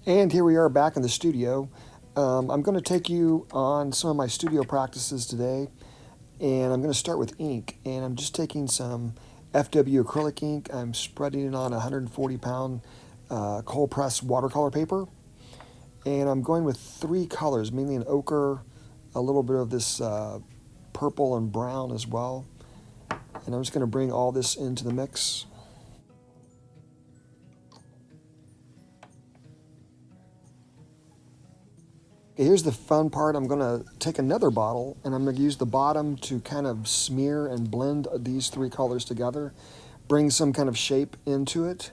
And here we are back in the studio. I'm going to take you on some of my studio practices today, and I'm going to start with ink. And I'm just taking some FW acrylic ink. I'm spreading it on a 140-pound cold press watercolor paper, and I'm going with three colors, mainly an ochre, a little bit of this purple and brown as well. And I'm just going to bring all this into the mix. Okay, here's the fun part. I'm going to take another bottle and I'm going to use the bottom to kind of smear and blend these three colors together, bring some kind of shape into it.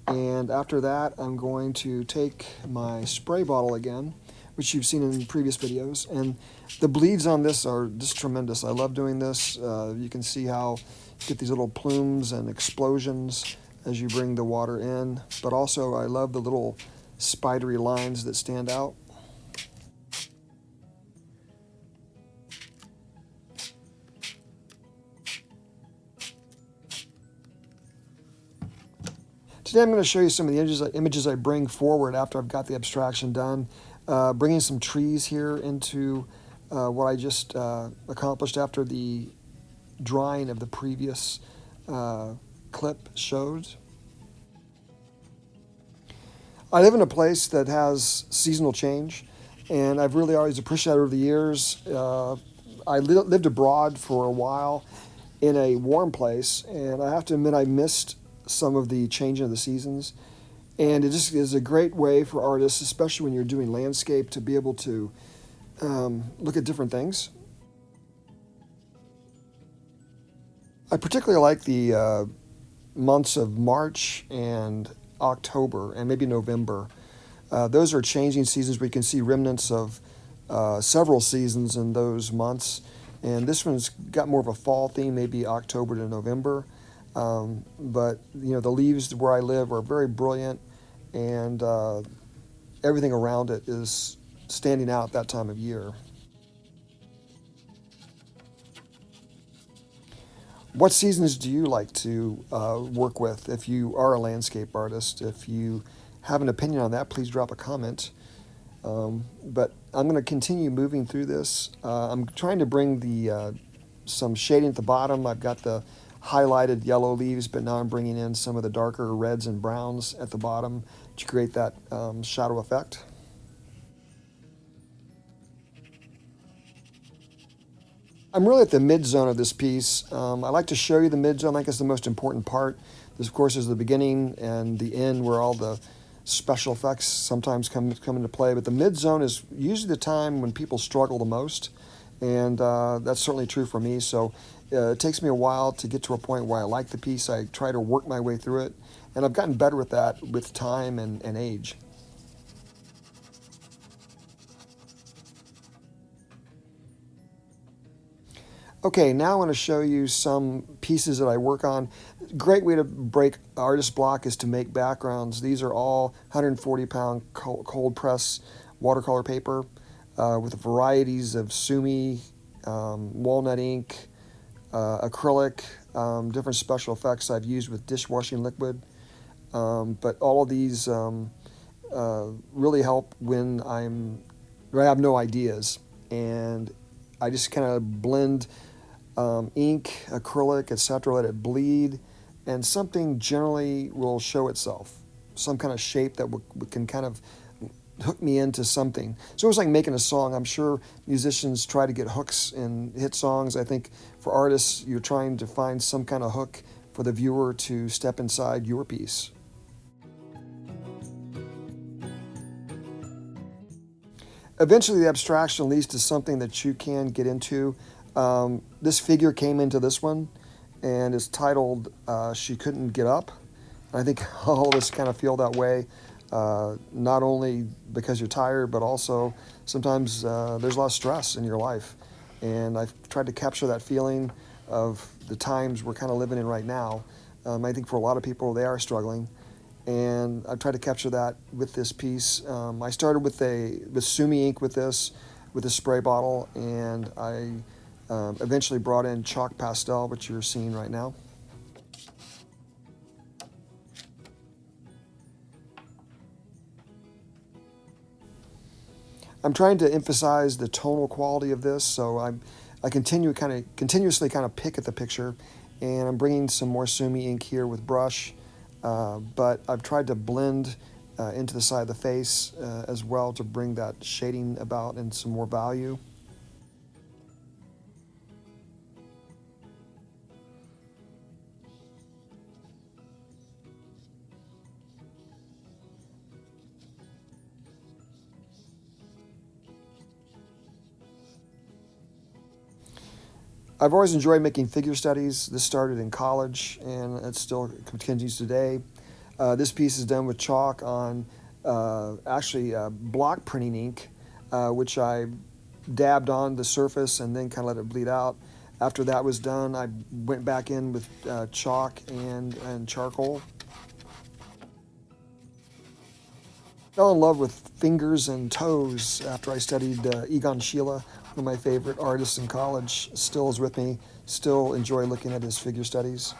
And after that, I'm going to take my spray bottle again, which you've seen in previous videos. And the bleeds on this are just tremendous. I love doing this. You can see how you get these little plumes and explosions as you bring the water in. But also, I love the little spidery lines that stand out. Today I'm going to show you some of the images I bring forward after I've got the abstraction done. Bringing some trees here into what I just accomplished after the drawing of the previous clip showed. I live in a place that has seasonal change, and I've really always appreciated over the years. I lived abroad for a while in a warm place, and I have to admit I missed some of the changing of the seasons. And it just is a great way for artists, especially when you're doing landscape, to be able to look at different things. I particularly like the months of March and October and maybe November. Those are changing seasons where you can see remnants of several seasons in those months. And this one's got more of a fall theme, maybe October to November. But the leaves where I live are very brilliant, and everything around it is standing out that time of year. What seasons do you like to work with if you are a landscape artist? If you have an opinion on that, please drop a comment. But I'm going to continue moving through this. I'm trying to bring the some shading at the bottom. I've got the highlighted yellow leaves, but now I'm bringing in some of the darker reds and browns at the bottom to create that shadow effect. I'm really at the mid zone of this piece. I like to show you the mid zone. I think it's the most important part. This, of course, is the beginning and the end where all the special effects sometimes come into play. But the mid zone is usually the time when people struggle the most, and that's certainly true for me. So it takes me a while to get to a point where I like the piece. I try to work my way through it, and I've gotten better with that with time and age. Okay, now I want to show you some pieces that I work on. Great way to break artist block is to make backgrounds. These are all 140-pound cold press watercolor paper with varieties of Sumi, Walnut ink, acrylic, different special effects I've used with dishwashing liquid. But all of these really help when I have no ideas, and I just kind of blend ink, acrylic, etc., let it bleed, and something generally will show itself. Some kind of shape that can kind of hook me into something. So it's like making a song. I'm sure musicians try to get hooks in hit songs. I think for artists, you're trying to find some kind of hook for the viewer to step inside your piece. Eventually, the abstraction leads to something that you can get into. This figure came into this one, and it's titled She Couldn't Get Up. And I think all of us kind of feel that way, not only because you're tired, but also sometimes there's a lot of stress in your life. And I've tried to capture that feeling of the times we're kind of living in right now. I think for a lot of people, they are struggling. And I've tried to capture that with this piece. I started with Sumi ink with a spray bottle, and I eventually brought in chalk pastel, which you're seeing right now. I'm trying to emphasize the tonal quality of this, so I continuously kind of pick at the picture, and I'm bringing some more Sumi ink here with brush, but I've tried to blend into the side of the face as well to bring that shading about and some more value. I've always enjoyed making figure studies. This started in college, and it still continues today. This piece is done with chalk on block printing ink, which I dabbed on the surface and then kind of let it bleed out. After that was done, I went back in with chalk and charcoal. Fell in love with fingers and toes after I studied Egon Schiele, one of my favorite artists in college. Still is with me. Still enjoy looking at his figure studies.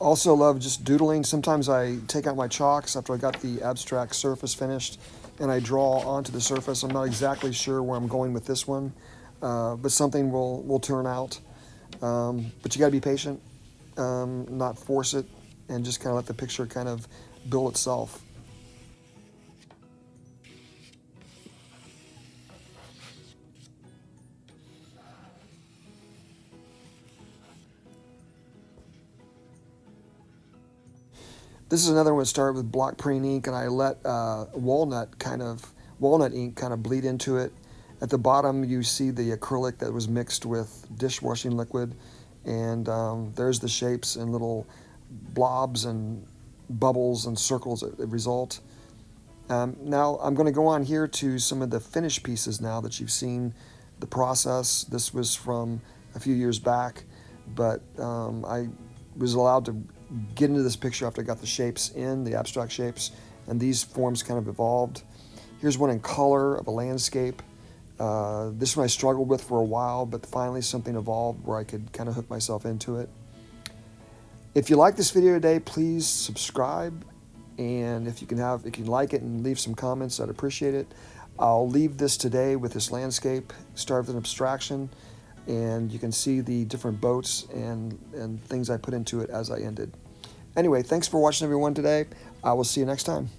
Also love just doodling. Sometimes I take out my chalks after I got the abstract surface finished and I draw onto the surface. I'm not exactly sure where I'm going with this one, but something will turn out. But you got to be patient, not force it, and just kind of let the picture kind of build itself. This is another one that started with block printing ink, and I let walnut ink kind of bleed into it. At the bottom, you see the acrylic that was mixed with dishwashing liquid, and there's the shapes and little blobs and bubbles and circles that result. Now I'm going to go on here to some of the finished pieces now that you've seen the process. This was from a few years back, but I was allowed to get into this picture after I got the shapes in, the abstract shapes, and these forms kind of evolved. Here's one in color of a landscape. This one I struggled with for a while, but finally something evolved where I could kind of hook myself into it. If you like this video today, please subscribe, and if you can like it and leave some comments, I'd appreciate it. I'll leave this today with this landscape, start with an abstraction, and you can see the different boats and things I put into it as I ended. Anyway, thanks for watching everyone today. I will see you next time.